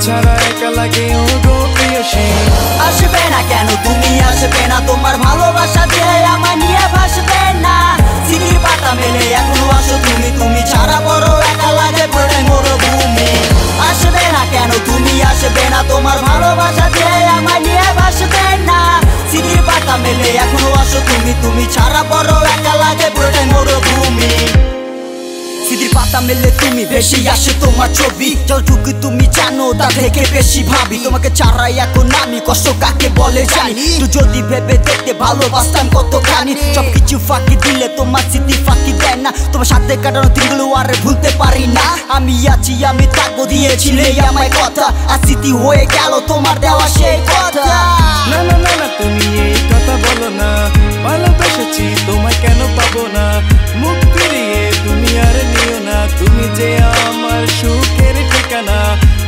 ছাড়া একা লাগে ও গো প্রিয়সী। আসবে না কেন তুমি আসবে না, তোমার ভালোবাসা দিয়ে আমায় নিয়ে ভাসবে না। স্মৃতির পাতা মেলে এখনো আসো তুমি, তুমি ছাড়া বড় একা লাগে পড়ে মরুভূমি। আসবে না কেন তুমি আসবে না, তোমার ভালোবাসা দিয়ে আমায় নিয়ে ভাসবে না। স্মৃতির পাতা মেলে এখনো আসো তুমি, তুমি ছাড়া বড় একা লাগে পড়ে মরুভূমি। স্মৃতির পাতা মেলে তুমি বেশি আসে তোমার ছবি, যতটুকু তুমি জানো তা থেকে বেশি ভাবি। তোমাকে ছাড়াই এখন আমি কষ্ট কাকে বলে জানি, তুই যদি ভেবে দেখতে ভালোবাসতাম কতখানি। সবকিছু ফাঁকি দিলে তোমার স্মৃতি ফাঁকি দেয় না, তোমার সাথে কাটানো দিনগুলো আর ভুলতে পারি না। আমি আছি আমি থাকবো দিয়েছিলে আমায় কথা, আর স্মৃতি হয়ে গেল তোমার দেওয়া সেই কথা। না না না না তুমি এই কথা বলো না, ভালোবেসেছি তোমায় কেন পাবো না। মুখ ফিরিয়ে তুমি আর নিও না, তুমি যে আমার সুখের ঠিকানা।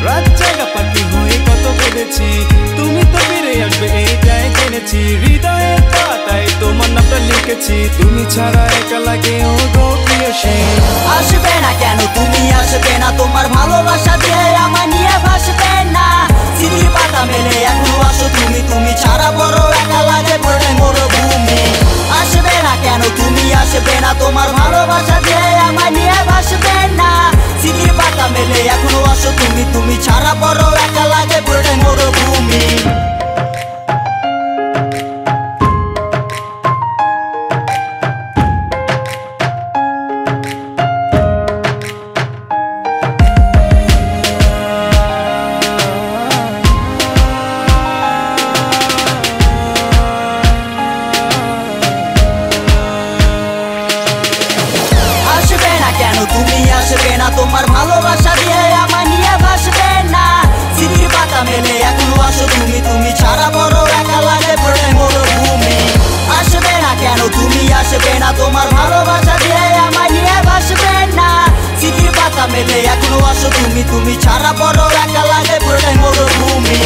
রাত জাগা পাখি হয়ে কত ভেবেছি, তুমি তো ফিরে আসবে এইটাই জেনেছি। হৃদয়ের পাতায় তোমার নামটা লিখেছি, তুমি ছাড়া একা লাগে ও গো প্রিয়সী। আসবে না কেন তুমি আসবে না, তোমার ভালোবাসা দিয়ে আমায় নিয়ে ভাসবে না। স্মৃতির পাতা মেলে এখনো আসো তুমি, তুমি ছাড়া বড় একা লাগে পড়ে মরুভূমি। আসবে না কেন তুমি আসবে না, তোমার ভালোবাসা দিয়ে আমায় নিয়ে ভাসবে না। স্মৃতির পাতা মেলে এখনো আসো তুমি, তুমি ছাড়া বড় একা লাগে পড়ে মরুভূমি। কেন তুমি আসবে না, তোমার ভালোবাসা দিয়ে আমায় নিয়ে ভাসবে না। স্মৃতির পাতা মেলে এখনো আসো তুমি, তুমি ছাড়া বড় একা লাগে পড়ে মরুভূমি। আসবে না কেন তুমি আসবে না, তোমার ভালোবাসা দিয়ে আমায় নিয়ে ভাসবে না। স্মৃতির পাতা মেলে এখনো আসো তুমি, তুমি ছাড়া বড় একা লাগে পড়ে মরুভূমি।